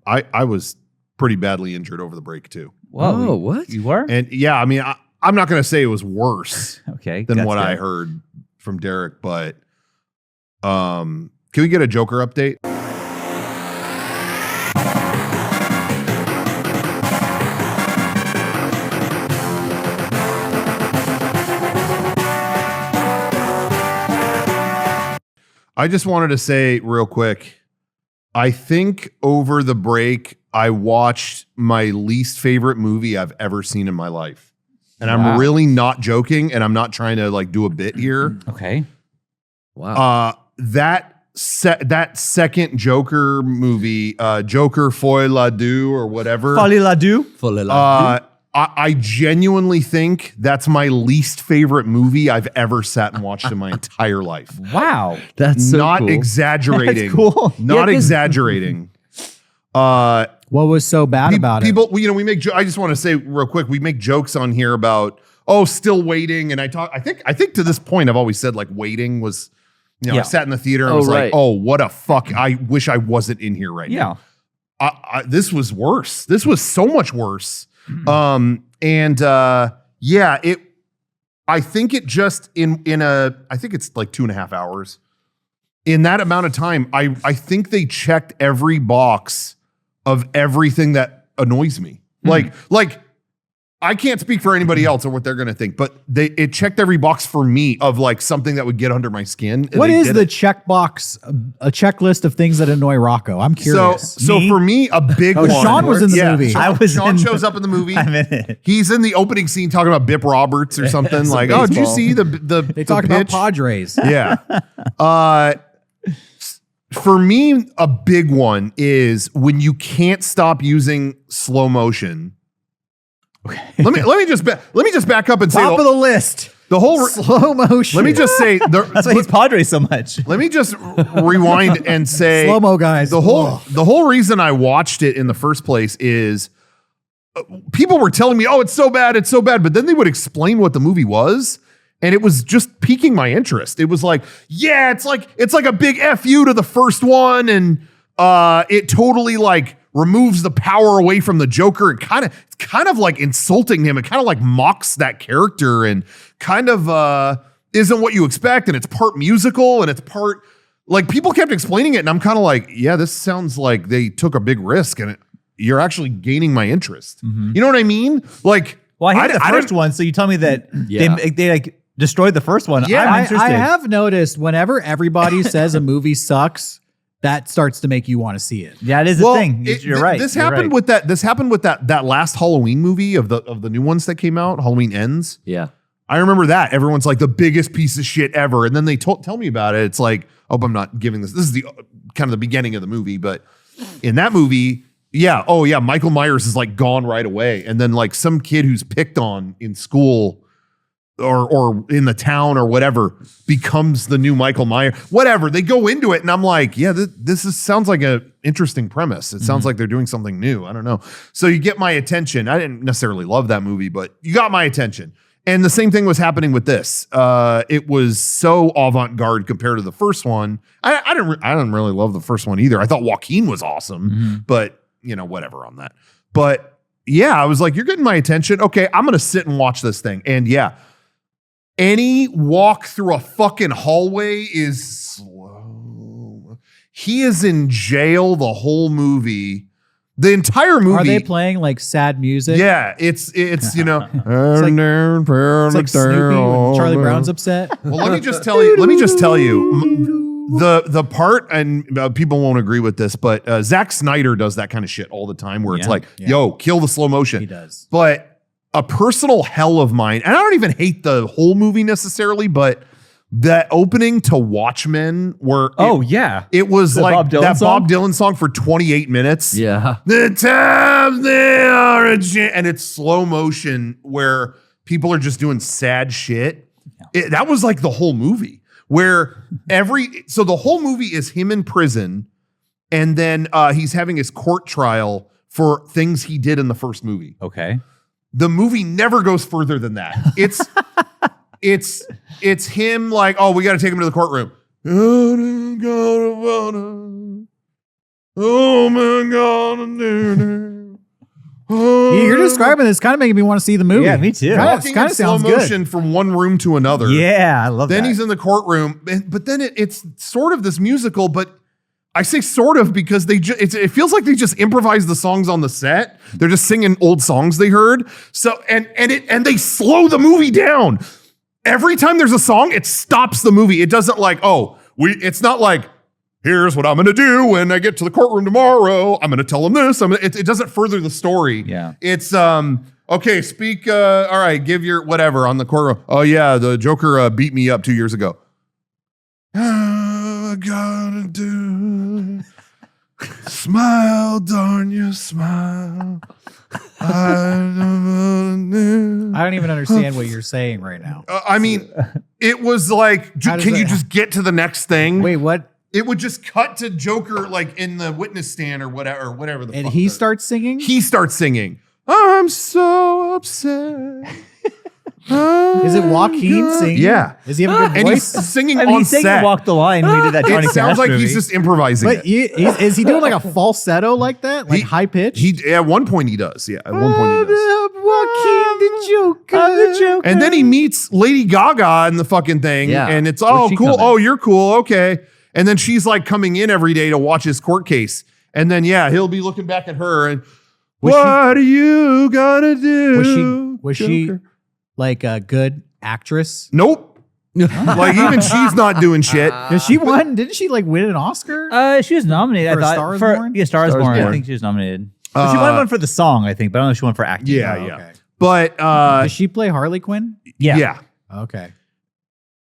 I was pretty badly injured over the break too. Whoa, what? You were? And yeah, I mean, I'm not going to say it was worse than what I heard from Derek, but can we get a Joker update? I just wanted to say real quick, I think over the break, I watched my least favorite movie I've ever seen in my life. And I'm really not joking, and I'm not trying to like do a bit here. Okay. Wow. That second Joker movie, Joker Folie la Deux or whatever. Folie la Deux. Folie la Deux. I genuinely think that's my least favorite movie I've ever sat and watched in my entire life. Wow. That's so not cool. exaggerating. That's cool. Not exaggerating. What was so bad about it? You know, we make. I just want to say real quick, we make jokes on here about still waiting, and I think to this point I've always said like waiting was, you know, I sat in the theater and was like, oh, what a fuck! I wish I wasn't in here right now. This was worse. This was so much worse. I think it just I think it's like 2.5 hours. In that amount of time, I think they checked every box of everything that annoys me. Like I can't speak for anybody else or what they're gonna think, but it checked every box for me of like something that would get under my skin. What is the checkbox? A checklist of things that annoy Rocco. I'm curious. So for me, a big one. Sean was in the movie. Sean shows up in the movie. I'm in it. He's in the opening scene talking about Bip Roberts or something. Like, did you see the they talk about Padres? Yeah. For me, a big one is when you can't stop using slow motion. Okay. Let me just back up and say top of the list. The whole slow motion. Let me just say that's why he's Padres so much. Let me just rewind and say slow mo guys. The whole reason I watched it in the first place is people were telling me, "Oh, it's so bad, it's so bad," but then they would explain what the movie was, and it was just piquing my interest. It was like, yeah, it's like a big FU to the first one, and it totally like removes the power away from the Joker. It's kind of like insulting him. It kind of like mocks that character and kind of isn't what you expect. And it's part musical and it's part like people kept explaining it. And I'm kind of like, yeah, this sounds like they took a big risk and you're actually gaining my interest. Mm-hmm. You know what I mean? Like, well, I hate the first one. So you tell me that they like destroyed the first one. Yeah, I have noticed whenever everybody says a movie sucks, that starts to make you want to see it. Yeah, it is the thing. You're right. This happened with that. This happened with that last Halloween movie of the new ones that came out. Halloween Ends. Yeah, I remember that. Everyone's like the biggest piece of shit ever, and then they tell me about it. It's like, oh, I'm not giving this. This is the kind of the beginning of the movie, but in that movie, Michael Myers is like gone right away, and then like some kid who's picked on in school. Or in the town or whatever becomes the new Michael Myers. Whatever, they go into it and I'm like, yeah, sounds like an interesting premise. It sounds like they're doing something new. I don't know. So you get my attention. I didn't necessarily love that movie, but you got my attention. And the same thing was happening with this. It was so avant-garde compared to the first one. I didn't really love the first one either. I thought Joaquin was awesome, but you know, whatever on that. But yeah, I was like, you're getting my attention. Okay, I'm gonna sit and watch this thing. And yeah. Any walk through a fucking hallway is slow. He is in jail the whole movie. The entire movie. Are they playing like sad music? Yeah, it's you know. it's like Snoopy when Charlie Brown's upset. Well, let me just tell you. The part, and people won't agree with this, but Zack Snyder does that kind of shit all the time where it's like, yo, kill the slow motion. He does. But a personal hell of mine, and I don't even hate the whole movie necessarily, but that opening to Watchmen where it was like Bob Dylan song for 28 minutes. Yeah. The times they are and it's slow motion where people are just doing sad shit. Yeah. That was like the whole movie where so the whole movie is him in prison and then he's having his court trial for things he did in the first movie. Okay. The movie never goes further than that. It's him like, oh, we got to take him to the courtroom. Oh my God, You're describing this, kind of making me want to see the movie. Yeah, me too. walking Kind in of slow sounds good. motion from one room to another. Yeah, I love Then that. he's in the courtroom, but then it's sort of this musical, but I say sort of because it feels like they just improvise the songs on the set. They're just singing old songs they heard. So and they slow the movie down. Every time there's a song, it stops the movie. It doesn't like, it's not like, here's what I'm going to do when I get to the courtroom tomorrow. I'm going to tell them this. It doesn't further the story. Yeah. It's, okay, speak, all right, give your whatever on the courtroom. Oh yeah, the Joker beat me up 2 years ago. I gotta do, smile, darn you, smile. I don't even understand what you're saying right now. I mean, it was like, can you just get to the next thing? Wait, what? It would just cut to Joker like in the witness stand or whatever. The And fuck he the- starts singing? He starts singing. I'm so upset. Is it Joaquin singing? Yeah. Does he have a good And he's voice? singing I mean, on he's saying set. Walk the Line when he did that Johnny It sounds Cash like movie. he's just improvising But it. is he doing like a falsetto like that? Like high pitch? He at one point he does. Yeah, at one point he does. Joaquin the Joker. the Joker. And then he meets Lady Gaga in the fucking thing. Yeah. And it's, Where'd she cool. come in? Oh, you're cool. Okay. And then she's like coming in every day to watch his court case. And then, he'll be looking back at her and, what are you gonna do? Was she like a good actress? Nope. Like even she's not doing shit. Did she won? Didn't she like win an Oscar? She was nominated. For A I thought Star Is for Born? yeah, Star Is Star Is Born. I Born. think she was nominated. But she won one for the song, I think, but I don't know if she won for acting. Yeah, Oh, yeah. okay. But Does she play Harley Quinn? yeah. Okay.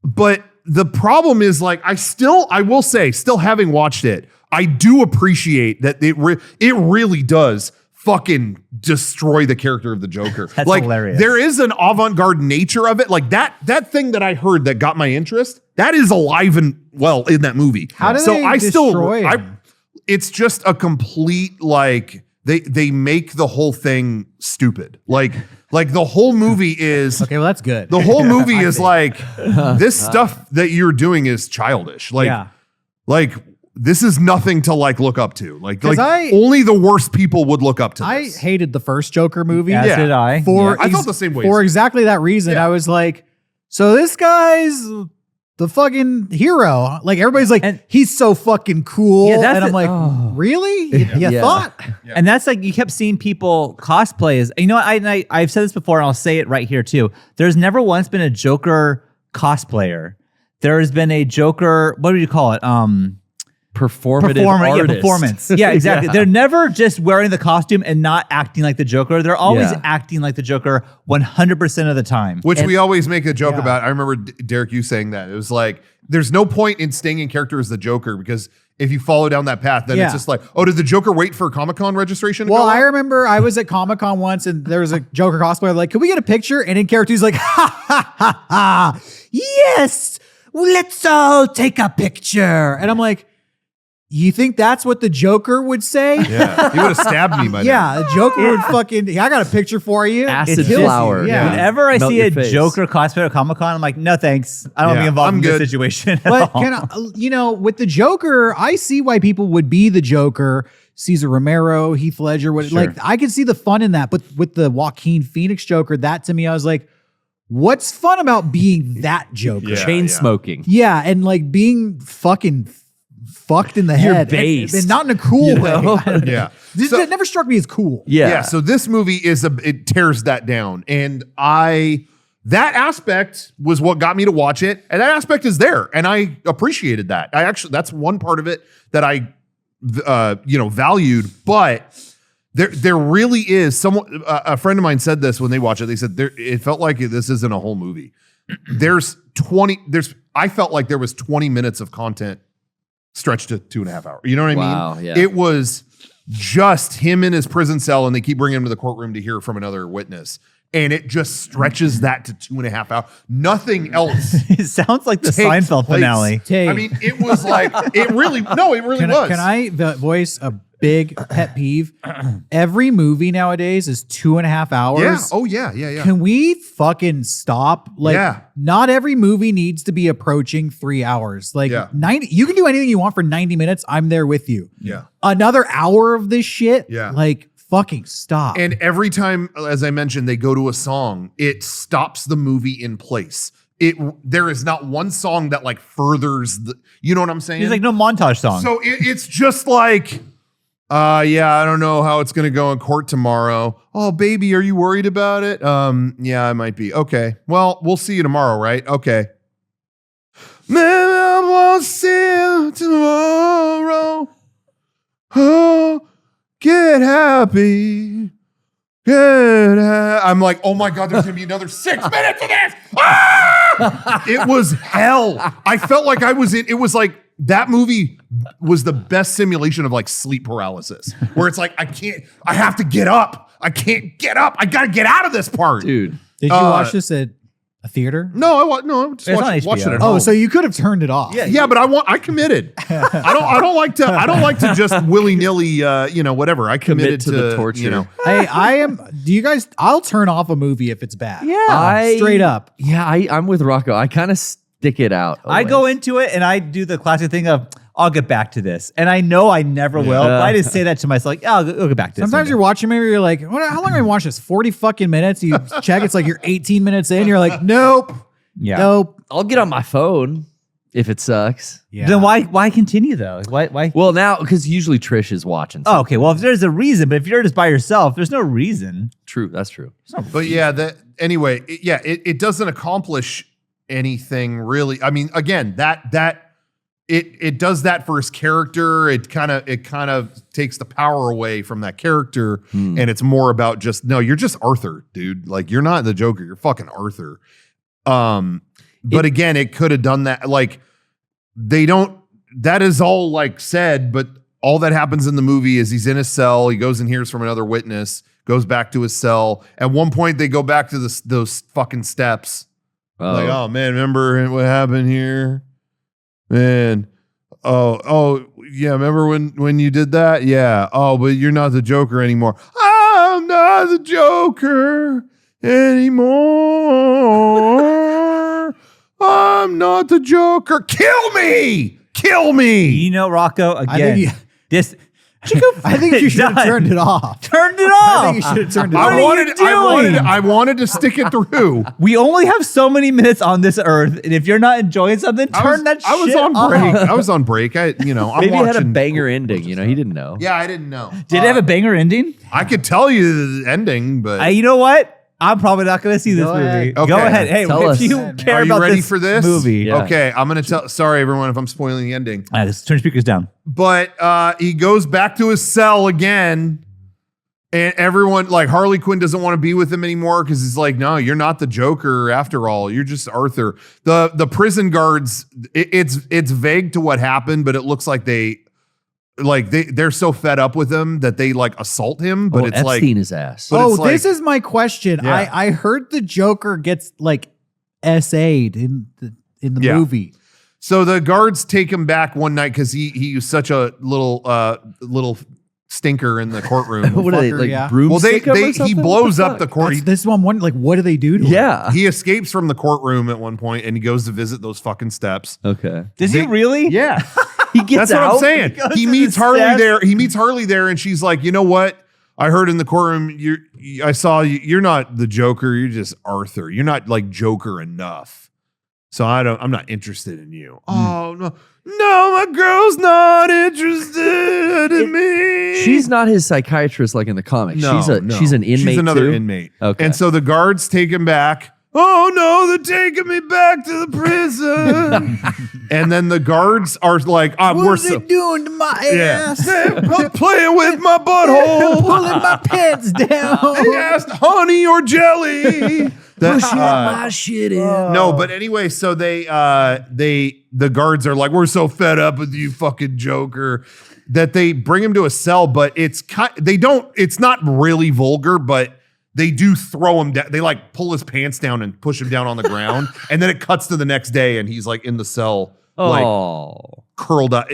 But the problem is like I will say, still having watched it, I do appreciate that it really does fucking destroy the character of the Joker. That's like hilarious. there is an avant-garde nature of it. Like that thing that I heard that got my interest, that is alive and well in that movie. How do they destroy him? It's just a complete like they make the whole thing stupid. Like the whole movie is Okay, well that's good. the whole movie is like this stuff that you're doing is childish. Like this is nothing to like look up to. Like 'Cause only the worst people would look up to I this. hated the first Joker movie. As Yeah. did I. For I felt the same way. For exactly that reason. Yeah. I was like, so this guy's the fucking hero. Like everybody's like, And- he's so fucking cool. Yeah, that's and I'm it. like, Oh. really? You Yeah. thought? And that's like you kept seeing people cosplay as, you know what, I've said this before and I'll say it right here too. There's never once been a Joker cosplayer. There has been a Joker, what do you call it? Performative artist. Performance. Yeah, exactly. They're never just wearing the costume and not acting like the Joker. They're always Yeah. acting like the Joker 100% of the time. Which we always make a joke Yeah. about. I remember Derek, you saying that. It was like, there's no point in staying in character as the Joker because if you follow down that path, then Yeah. it's just like, oh, did the Joker wait for Comic-Con registration? To Well, go I up? remember I was at Comic-Con once and there was a Joker cosplayer like, can we get a picture? And in character, he's like, ha, ha, ha, ha. Yes, let's all take a picture. And I'm like, you think that's what the Joker would say? Yeah, he would have stabbed me by now. Yeah, the Joker would fucking, I got a picture for you. Acid It kills you. flower. Yeah. Whenever I Melt see your a face. Joker cosplayer at Comic-Con, I'm like, no thanks. I don't want to Yeah, be involved I'm in good. this situation at But all. can I, with the Joker, I see why people would be the Joker. Caesar Romero, Heath Ledger, like I can see the fun in that. But with the Joaquin Phoenix Joker, that to me, I was like, what's fun about being that Joker? Yeah. Chain smoking. Yeah, and like being fucking fucked in the You're head. based. And not in a cool You way. know? Yeah. This So- that never struck me as cool. Yeah. So this movie it tears that down. And that aspect was what got me to watch it. And that aspect is there. And I appreciated that. That's one part of it that I, valued. But there really is someone, a friend of mine said this when they watched it. They said it felt like this isn't a whole movie. I felt like there was 20 minutes of content stretched to 2.5 hours. You know what I mean? Wow, yeah. It was just him in his prison cell and they keep bringing him to the courtroom to hear from another witness. And it just stretches that to 2.5 hours. Nothing else. It sounds like the takes Seinfeld place. finale. Hey, I mean, it was like, it really was. Can I voice a big pet peeve? Every movie nowadays is 2.5 hours. Yeah. Oh, yeah. Can we fucking stop? Like, Yeah. not every movie needs to be approaching 3 hours. Like, Yeah. 90, you can do anything you want for 90 minutes. I'm there with you. Yeah. Another hour of this shit. Yeah. Like, fucking stop. And every time, as I mentioned, they go to a song, it stops the movie in place. There is not one song that like furthers the, you know what I'm saying? There's like no montage song. So it's just like, yeah, I don't know how it's going to go in court tomorrow. Oh, baby, are you worried about it? Yeah, I might be. Okay. Well, we'll see you tomorrow, right? Okay. Maybe I won't see you tomorrow. Oh, get happy. I'm like, oh my God, there's going to be another 6 minutes of this. Ah! It was hell. I felt like I was in, it was like, that movie was the best simulation of like sleep paralysis, where it's like, I have to get up. I can't get up. I got to get out of this part. Dude. Did you watch this at a theater? No, I just It's on watched it HBO. at Oh, home. so you could have turned it off. Yeah, but I committed. I don't like to just willy-nilly whatever. I committed to the torture. You know. Hey, I'll turn off a movie if it's bad. Yeah. Straight up. Yeah, I'm with Rocco. I kind of stick it out. I go into it and I do the classic thing of, I'll get back to this. And I know I never will, but I just say that to myself, like, yeah, I'll get back to this. Sometimes you're watching maybe you're like, how long are we watching this? 40 fucking minutes. You check, it's like you're 18 minutes in. You're like, nope. Yeah. Nope. I'll get on my phone if it sucks. Yeah. Then why continue though? Why? Well, now, because usually Trish is watching. Oh, okay. Well, if there's a reason, but if you're just by yourself, there's no reason. True. That's true. But yeah, anyway, it doesn't accomplish anything really. I mean, again, it does that for his character. It kind of takes the power away from that character, and it's more about just, no, you're just Arthur, dude. Like, you're not the Joker. You're fucking Arthur. But again, it could have done that. Like, they don't. That is all like said, but all that happens in the movie is he's in a cell. He goes and hears from another witness. Goes back to his cell. At one point, they go back to those fucking steps. Like, oh man, remember what happened here? Man, oh yeah, remember when you did that? Yeah. Oh, but you're not the Joker anymore. I'm not the Joker anymore. I'm not the Joker. Kill me! Kill me! You know, Rocco, I again, think I I think you should have turned it off. Turned it I off. think you should have turned it What off. are you doing? I wanted to stick it through. We only have so many minutes on this earth, and if you're not enjoying something, turn that shit I was on off. break. I was on break. I'm Maybe watching. it had a banger ending. You know, he didn't know. Yeah, I didn't know. Did it have a banger ending? I could tell you the ending, but You know what? I'm probably not going to see this Go movie. ahead. Go Okay. ahead. Hey, Tell if us. you care are you about ready for this movie, Yeah. Okay, I'm gonna tell. Sorry, everyone, if I'm spoiling the ending. Just turn speakers down. But he goes back to his cell again, and everyone, like, Harley Quinn doesn't want to be with him anymore because he's like, no, you're not the Joker after all. You're just Arthur. The prison guards, it's vague to what happened, but it looks like they're so fed up with him that they like assault him. But it's Epstein like, his ass. But it's This like- is my question. Yeah. I heard the Joker gets like SA'd in the Yeah. movie. so the guards take him back one night because he was such a little stinker in the courtroom. What are they, fucker, like yeah. Well, broomstick him or he something? blows What the up the fuck? court. This is what I'm wondering. Like, what do they do to him? Yeah. He escapes from the courtroom at one point and he goes to visit those fucking steps. Okay. Does he really? Yeah. He gets That's what out. I'm saying. goes He to meets the Harley steps. there. He meets Harley there and she's like, you know what? I heard in the courtroom, I saw you. You're not the Joker. You're just Arthur. You're not like Joker enough. So I'm not interested in you. Oh, no. No, my girl's not interested in me. She's not his psychiatrist like in the comics. No, She's an inmate She's another too? inmate. Okay. And so the guards take him back. Oh no, they're taking me back to the prison. And then the guards are like, What we're are they doing to my ass? They're playing with my butthole. Pulling my pants down. They asked honey or jelly. Pushing my shit in. No, but anyway, so the guards are like, we're so fed up with you, fucking Joker, that they bring him to a cell. But it's not really vulgar, but they do throw him down. They like pull his pants down and push him down on the ground, and then it cuts to the next day, and he's like in the cell, like Oh. curled up.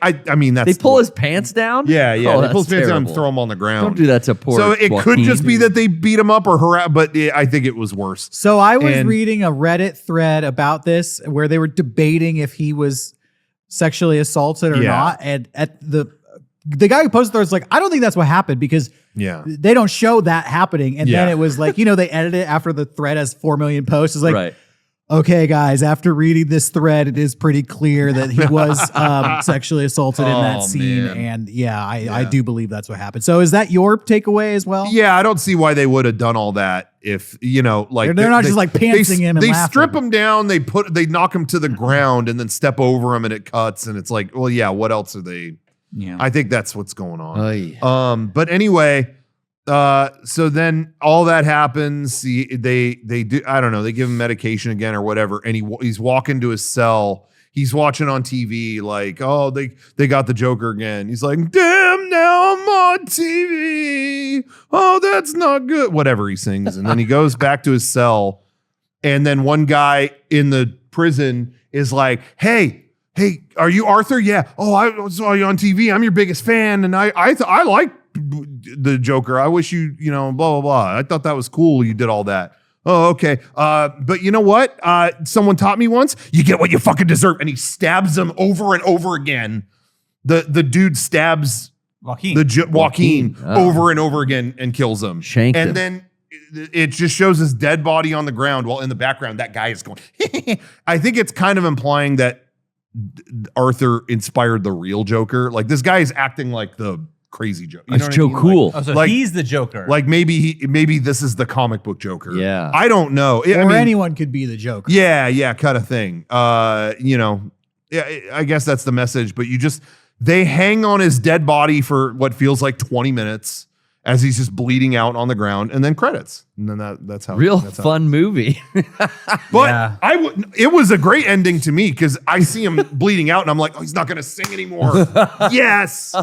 I mean, that's They pull his pants down? yeah. Oh, They pull his that's pants down and terrible. throw him on the ground. Don't do that to poor So it could Joaquin. just be that they beat him up or harass, but I think it was worse. So I was And- reading a Reddit thread about this where they were debating if he was sexually assaulted or Yeah. not. And at the the guy who posted there is like, I don't think that's what happened because Yeah. they don't show that happening. And then Yeah. it was like, you know, they edited it after the thread has 4 million posts. It's like, Right. okay, guys, after reading this thread, it is pretty clear that he was sexually assaulted in that Oh, scene. man. And I do believe that's what happened. So is that your takeaway as well? Yeah, I don't see why they would have done all that if, you know, like They're not just, like, pantsing him and they laughing. strip him down, they knock him to the ground and then step over him and it cuts and it's like, well, yeah, what else are they? Yeah. I think that's what's going on. Oy. But anyway, so then all that happens. They do, I don't know, they give him medication again or whatever, and he's walking to his cell. He's watching on TV like, oh, they got the Joker again. He's like, damn, now I'm on TV. Oh, that's not good. Whatever he sings, and then he goes back to his cell, and then one guy in the prison is like, hey, are you Arthur? Yeah. Oh, I saw you on TV. I'm your biggest fan, and I like the Joker. I wish you know, blah, blah, blah. I thought that was cool. You did all that. Oh, okay. But you know what? Someone taught me once, you get what you fucking deserve. And he stabs him over and over again. The dude stabs Joaquin. Joaquin Oh. over and over again and kills him. Shanked him. And then it just shows his dead body on the ground while in the background, that guy is going, I think it's kind of implying that Arthur inspired the real Joker. Like this guy is acting like the crazy Joker. You know That's what I Joe mean? Cool. Oh, so Like- he's the Joker. Like maybe this is the comic book Joker. Yeah. I don't know. I Or mean, anyone could be the Joker. yeah, kind of thing. You know, yeah, I guess that's the message. But they hang on his dead body for what feels like 20 minutes as he's just bleeding out on the ground, and then credits. And then that's how. Real that's how- fun movie. But Yeah. it was a great ending to me because I see him bleeding out, and I'm like, oh, he's not going to sing anymore. Yes.